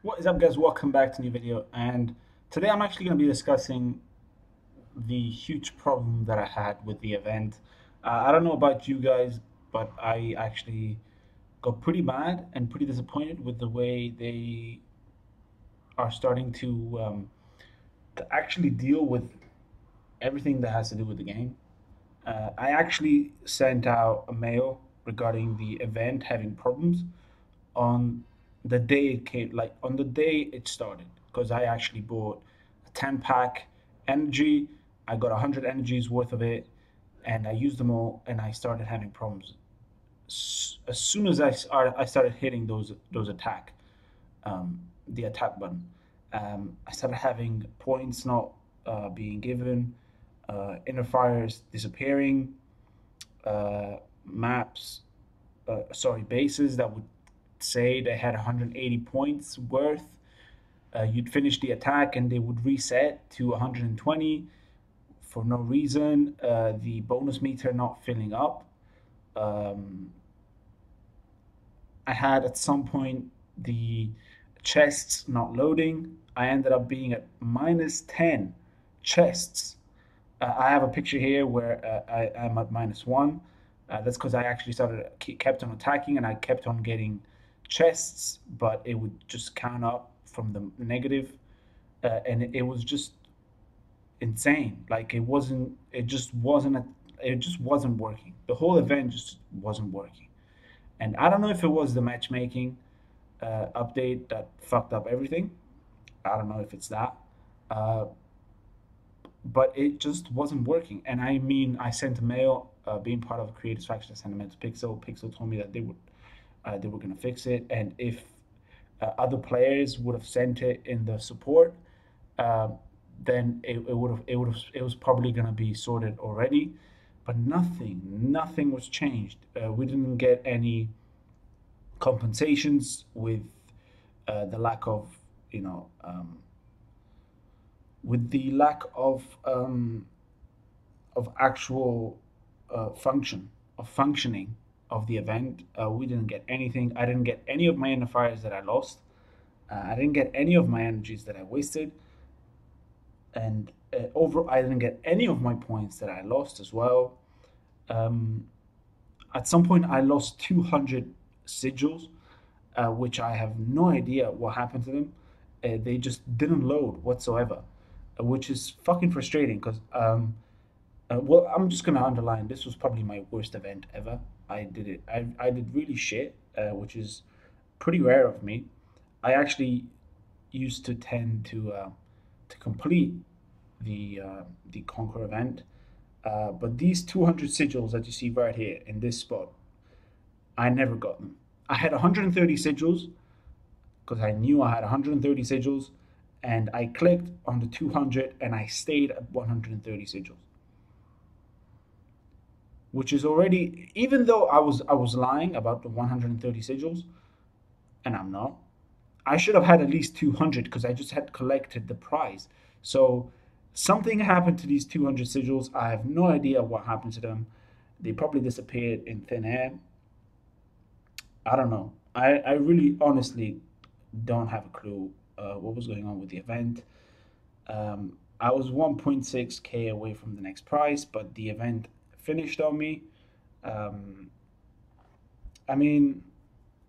What is up, guys? Welcome back to a new video. And today I'm actually going to be discussing the huge problem that I had with the event. I don't know about you guys, but I actually got pretty mad and pretty disappointed with the way they are starting to actually deal with everything that has to do with the game. I actually sent out a mail regarding the event having problems on the day it came, like on the day it started, because I actually bought a 10 pack energy. I got 100 energies worth of it, and I used them all, and I started having problems. As soon as I started hitting those attack, the attack button, I started having points not being given, inner fires disappearing, uh, maps, sorry, bases that would say they had 180 points worth. You'd finish the attack and they would reset to 120 for no reason. The bonus meter not filling up. Um, I had at some point the chests not loading. I ended up being at minus 10 chests. I have a picture here where I am at minus one. That's because I actually kept on attacking and I kept on getting chests, but it would just count up from the negative, and it was just insane. Like it just wasn't working. The whole event just wasn't working. And I don't know if it was the matchmaking update that fucked up everything. I don't know if it's that. Uh, but it just wasn't working. And I mean, I sent a mail, being part of Creators Faction. I sent a mail to Pixel. Pixel told me that they were gonna fix it, and if other players would have sent it in the support, uh, then it was probably gonna be sorted already. But nothing was changed. We didn't get any compensations with the lack of, you know, with the lack of actual functioning of the event. We didn't get anything. I didn't get any of my identifiers that I lost. I didn't get any of my energies that I wasted, and I didn't get any of my points that I lost as well. Um, at some point, I lost 200 sigils, which I have no idea what happened to them. They just didn't load whatsoever, which is fucking frustrating because well, I'm just gonna underline this was probably my worst event ever. I did really shit, which is pretty rare of me. I actually used to tend to complete the Conquer event, but these 200 sigils that you see right here in this spot, I never got them. I had 130 sigils because I knew I had 130 sigils, and I clicked on the 200 and I stayed at 130 sigils, which is already, even though I was lying about the 130 sigils, and I'm not. I should have had at least 200 because I just had collected the prize. So something happened to these 200 sigils. I have no idea what happened to them. They probably disappeared in thin air. I don't know. I really honestly don't have a clue what was going on with the event. I was 1.6k away from the next prize, but the event finished on me. Um, I mean,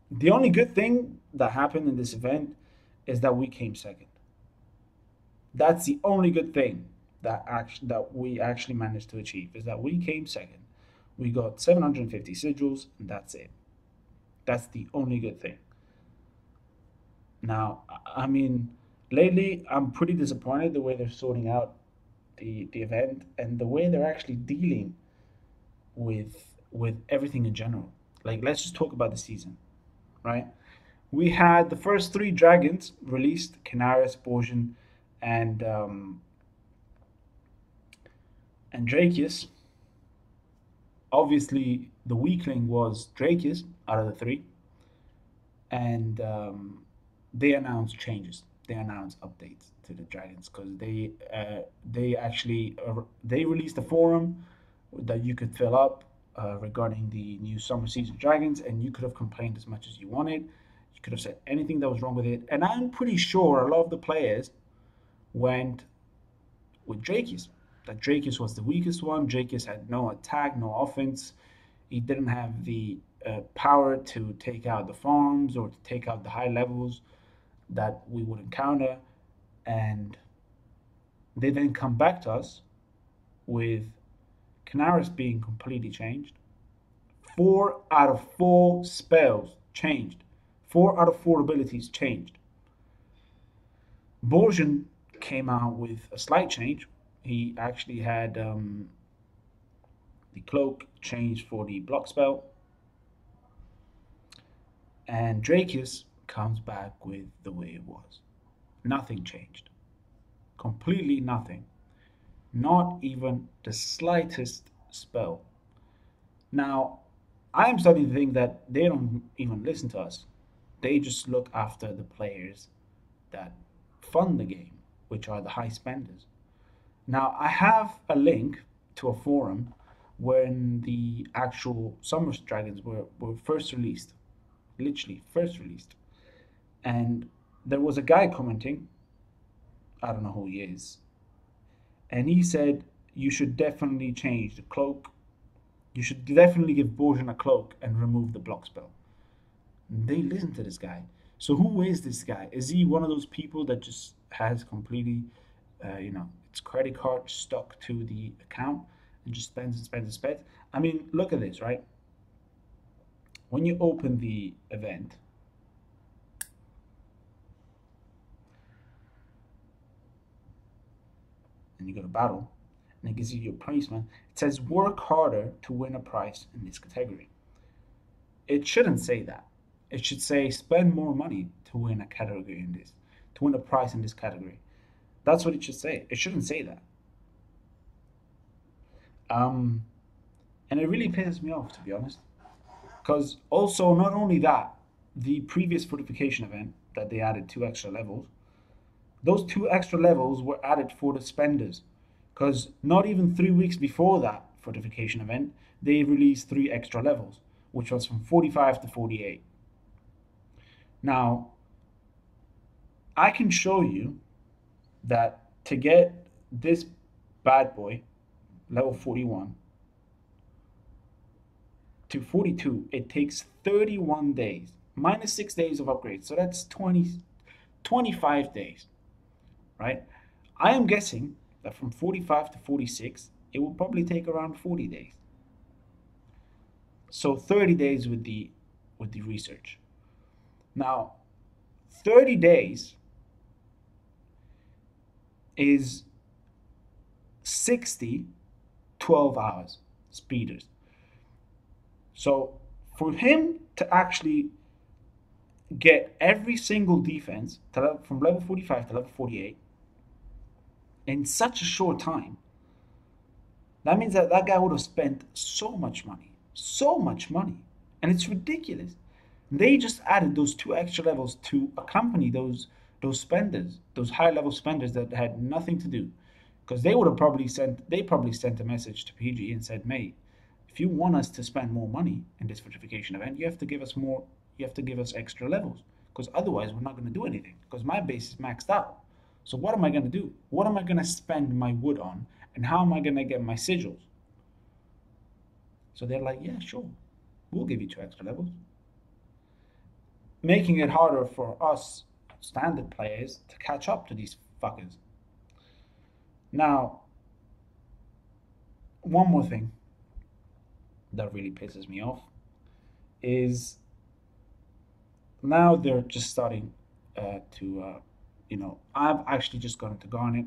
the only good thing that happened in this event is that we came second. That's the only good thing that we actually managed to achieve is that we came second. We got 750 sigils, and that's it. That's the only good thing. Now, I mean, lately I'm pretty disappointed the way they're sorting out the event and the way they're actually dealing with everything in general. Like, let's just talk about the season, right? We had the first three dragons released: Canaris, Borgian, and Drakius. Obviously, the weakling was Drakius out of the three, and they announced changes. They announced updates to the dragons because they actually they released a forum that you could fill up regarding the new summer season dragons, and you could have complained as much as you wanted. You You could have said anything that was wrong with it. And I'm pretty sure a lot of the players went with Drakius. That Drakius was the weakest one. Drakius had no attack, no offense. He didn't have the power to take out the farms or to take out the high levels that we would encounter. And they then come back to us with Canaris being completely changed. 4 out of 4 spells changed. 4 out of 4 abilities changed. Borjan came out with a slight change. He actually had the cloak changed for the block spell. And Drakius comes back with the way it was. Nothing changed. Completely nothing. Not even the slightest spell. Now, I'm starting to think that they don't even listen to us. They just look after the players that fund the game, which are the high spenders. Now, I have a link to a forum when the actual Summer Dragons were first released. Literally, first released. And there was a guy commenting, I don't know who he is, and he said, you should definitely change the cloak. You should definitely give Borjan a cloak and remove the block spell. And they listen to this guy. So who is this guy? Is he one of those people that just has completely, its credit card stuck to the account and just spends and spends and spends? I mean, look at this, right? When you open the event, and you go to battle, and it gives you your placement, it says work harder to win a prize in this category. It shouldn't say that. It should say spend more money to win a category in this, to win a prize in this category. That's what it should say. It shouldn't say that. Um, and it really pisses me off, to be honest. Because also, not only that, the previous fortification event that they added 2 extra levels, those 2 extra levels were added for the spenders. Because not even 3 weeks before that fortification event, they released 3 extra levels, which was from 45 to 48. Now, I can show you that to get this bad boy, level 41, to 42, it takes 31 days, minus 6 days of upgrades. So that's 25 days, right? I am guessing that from 45 to 46, it will probably take around 40 days. So 30 days with the research. Now, 30 days is 60 12 hours speeders. So for him to actually get every single defense from level 45 to level 48 in such a short time, that means that that guy would have spent so much money, and it's ridiculous. They just added those 2 extra levels to accompany those spenders, those high level spenders that had nothing to do, because they probably sent a message to PG and said, mate, if you want us to spend more money in this fortification event, you have to give us more. You have to give us extra levels, because otherwise we're not going to do anything. Because my base is maxed out. So what am I going to do? What am I going to spend my wood on, and how am I going to get my sigils? So they're like, yeah, sure, we'll give you 2 extra levels, making it harder for us standard players to catch up to these fuckers. Now, one more thing that really pisses me off is now they're just starting I've actually just gone into Garnet.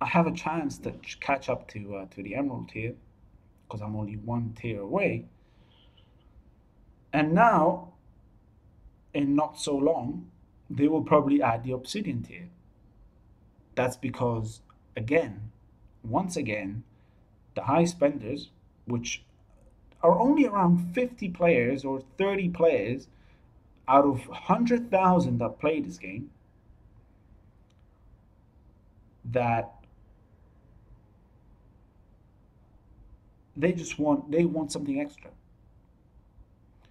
I have a chance to catch up to the Emerald tier because I'm only 1 tier away. And now, in not so long, they will probably add the Obsidian tier. That's because, again, once again, the high spenders, which are only around 50 players or 30 players out of 100,000 that play this game, that they want something extra.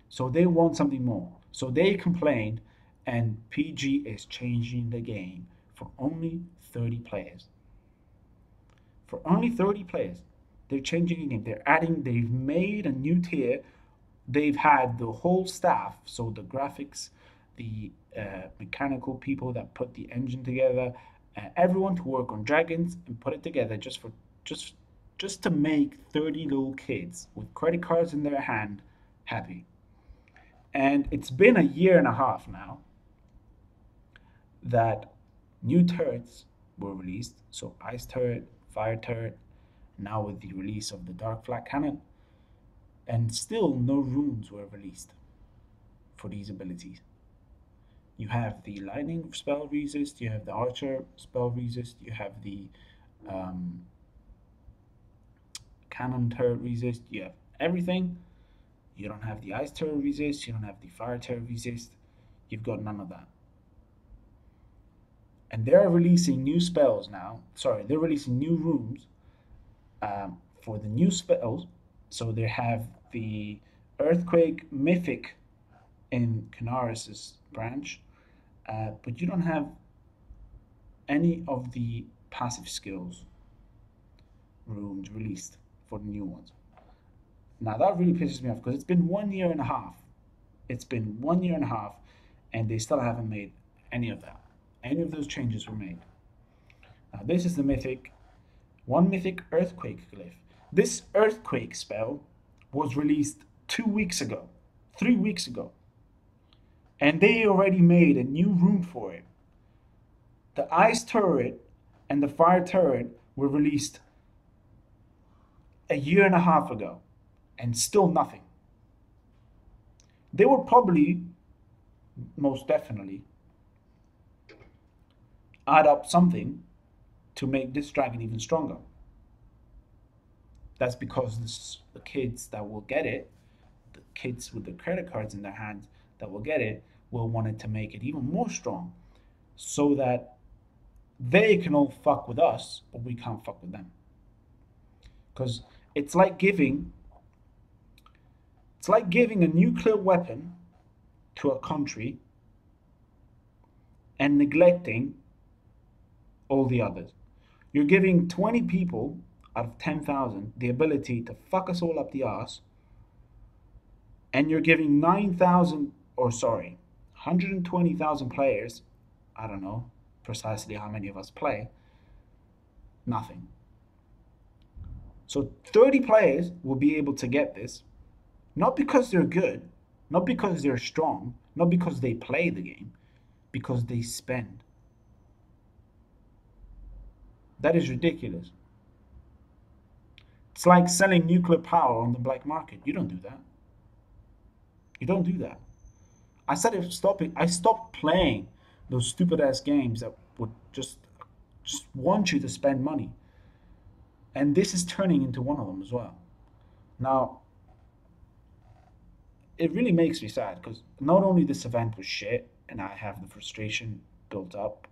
So they want something more. So they complained, and PG is changing the game for only 30 players. For only 30 players, they're changing the game. They've made a new tier. They've had the whole staff, so the graphics, the mechanical people that put the engine together, everyone to work on dragons and put it together just just to make 30 little kids with credit cards in their hand happy. And it's been a year and a half now that new turrets were released. So ice turret, fire turret, now with the release of the dark flak cannon, and still no runes were released for these abilities. You have the lightning spell resist, you have the archer spell resist, you have the um, cannon turret resist, you have everything. You don't have the ice turret resist, you don't have the fire turret resist, you've got none of that. And they're releasing new spells now. Sorry, they're releasing new runes for the new spells. So they have the Earthquake Mythic in Kanaris's branch, but you don't have any of the passive skills runes released for the new ones. Now that really pisses me off because it's been 1 year and a half. It's been 1 year and a half, and they still haven't made any of that. Any of those changes were made. Now this is the mythic, one mythic earthquake glyph. This earthquake spell was released 2 weeks ago, 3 weeks ago, and they already made a new rune for it. The ice turret and the fire turret were released a year and a half ago, and still nothing. They will probably, most definitely, add up something to make this dragon even stronger. That's because the kids that will get it, the kids with the credit cards in their hands that will get it, will want it to make it even more strong so that they can all fuck with us, but we can't fuck with them. Because it's like giving it's like giving a nuclear weapon to a country and neglecting all the others. You're giving 20 people out of 10,000 the ability to fuck us all up the ass, and you're giving 9,000, or sorry, 120,000 players, I don't know precisely how many of us play, nothing. So 30 players will be able to get this, not because they're good, not because they're strong, not because they play the game, because they spend. That is ridiculous. It's like selling nuclear power on the black market. You don't do that. You don't do that. I started stopping. I stopped playing those stupid ass games that would just want you to spend money. And this is turning into one of them as well. Now, it really makes me sad because not only this event was shit, and I have the frustration built up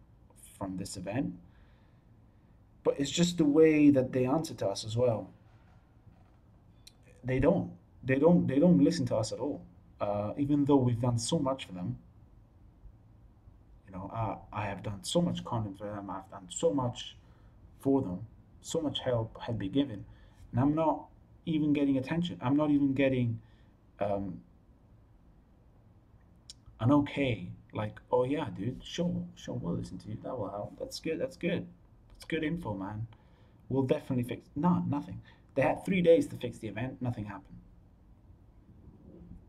from this event, but it's just the way that they answer to us as well. They don't. They don't listen to us at all. Even though we've done so much for them, I have done so much content for them. I've done so much for them. So much help had been given, and I'm not even getting attention. I'm not even getting um, an okay. Like, oh yeah, dude, sure, we'll listen to you. That will help. That's good. That's good. That's good info, man. We'll definitely fix. No, nothing. They had 3 days to fix the event. Nothing happened.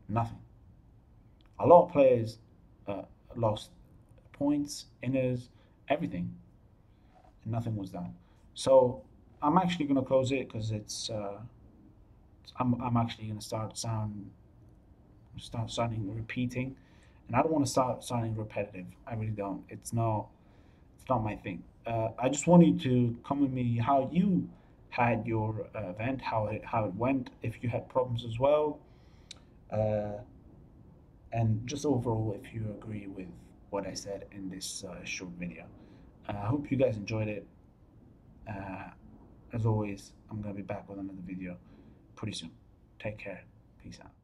Nothing. A lot of players uh, lost points, inners, everything, and nothing was done. So I'm actually gonna close it because I'm actually gonna start sounding repeating, and I don't want to start sounding repetitive. I really don't. It's not my thing. I just want you to comment me how you had your event, how it went, if you had problems as well, uh, and just overall if you agree with what I said in this short video. I hope you guys enjoyed it. Uh, as always, I'm gonna be back with another video pretty soon. Take care. Peace out.